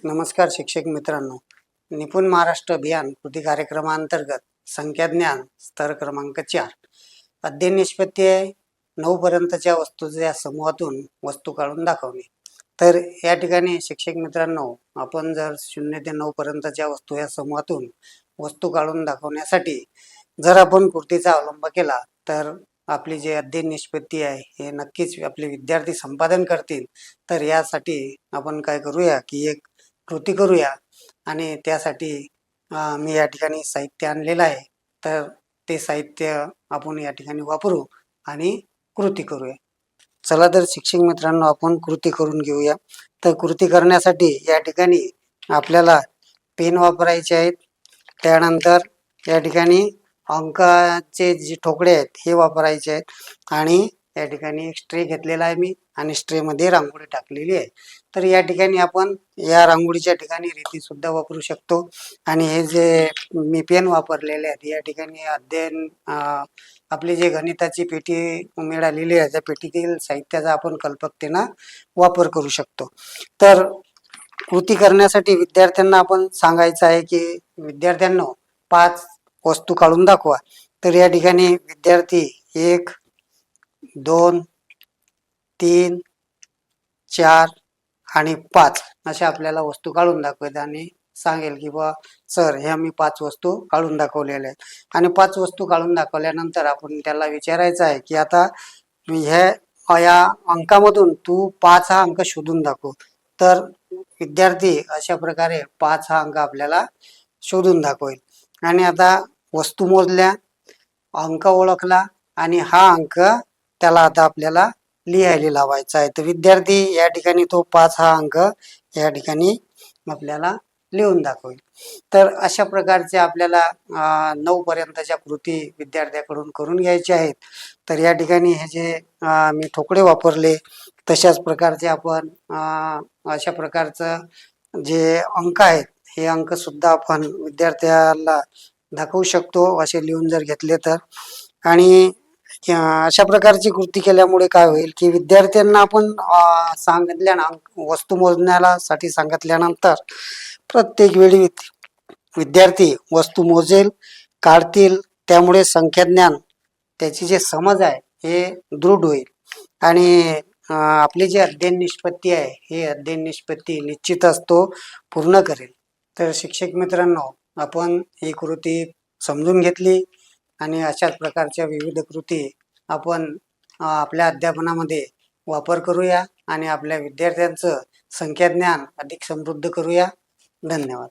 नमस्कार शिक्षक मित्रांनो, निपुण महाराष्ट्र अभियान कृती कार्यक्रमांतर्गत संख्याज्ञान स्तर क्रमांक 4 अध्ययन निष्पत्ती आहे 9 पर्यंतच्या वस्तूच्या समूहातून वस्तू काढून दाखवणे। तर या ठिकाणी शिक्षक मित्रांनो, आपण जर 0 ते 9 पर्यंतच्या वस्तू या समूहातून वस्तू काढून दाखवण्यासाठी जर आपण कृतीचा अवलंब केला तर आपली जे अध्ययन निष्पत्ती आहे हे नक्कीच आपले विद्यार्थी संपादन करतील। तर यासाठी आपण काय करूया की एक कृती करूया आणि त्यासाठी मी या ठिकाणी साहित्य आणलेलं आहे। तर ते साहित्य आपण या ठिकाणी वापरू आणि कृती करूया। चला तर शिक्षक मित्रांनो, आपण कृती करून घेऊया। तर कृती करण्यासाठी या ठिकाणी आपल्याला पेन वापरायचे आहेत, त्यानंतर या ठिकाणी अंकाचे जे ठोकळे आहेत हे वापरायचे आहेत आणि या ठिकाणी एक स्ट्रे घेतलेला आहे मी आणि स्ट्रेमध्ये रांगोळी टाकलेली आहे। तर या ठिकाणी आपण या रांगोळीच्या ठिकाणी रेती सुद्धा वापरू शकतो आणि हे जे मी पेन वापरलेले आहेत या ठिकाणी अध्ययन आपली जे गणिताची पेटी मिळालेली आहे त्या पेटीतील साहित्याचा आपण कल्पकतेनं वापर करू शकतो। तर कृती करण्यासाठी विद्यार्थ्यांना आपण सांगायचं आहे की विद्यार्थ्यांनो 5 वस्तू काढून दाखवा। तर या ठिकाणी विद्यार्थी 1 2 3 4 आणि 5 अशा आपल्याला वस्तू काढून दाखवायच्या आणि सांगेल की बा सर ह्या मी 5 वस्तू काढून दाखवलेल्या आहेत। आणि 5 वस्तू काढून दाखवल्यानंतर आपण त्याला विचारायचं आहे की आता या अंकामधून तू 5 हा अंक शोधून दाखव। तर विद्यार्थी अशा प्रकारे 5 हा अंक आपल्याला शोधून दाखवेल आणि आता वस्तू मोजल्या, अंक ओळखला आणि हा अंक त्याला आता आपल्याला लिहायला लावायचा आहे। तर विद्यार्थी या ठिकाणी तो 5 हा अंक या ठिकाणी आपल्याला लिहून दाखवेल। तर अशा प्रकारचे आपल्याला 9 पर्यंतच्या कृती विद्यार्थ्याकडून करून घ्यायचे आहेत। तर या ठिकाणी हे जे मी ठोकळे वापरले तशाच प्रकारचे आपण अशा प्रकारचं जे अंक आहेत हे अंक सुद्धा आपण विद्यार्थ्याला दाखवू शकतो असे लिहून जर घेतले तर। आणि अशा प्रकारची कृती केल्यामुळे काय होईल की विद्यार्थ्यांना आपण वस्तू मोजण्याला साठी सांगितल्यानंतर प्रत्येक वेळी विद्यार्थी वस्तू मोजेल, काढतील, त्यामुळे संख्याज्ञान त्याची जे समज आहे हे दृढ होईल आणि आपली जी अध्ययन निष्पत्ती आहे हे अध्ययन निष्पत्ती निश्चितच तो पूर्ण करेल। तर शिक्षक मित्रांनो, आपण ही कृती समजून घेतली आणि अशाच प्रकारच्या विविध कृती आपण आपल्या अध्यापनामध्ये वापर करूया आणि आपल्या विद्यार्थ्यांचं संख्याज्ञान अधिक समृद्ध करूया। धन्यवाद।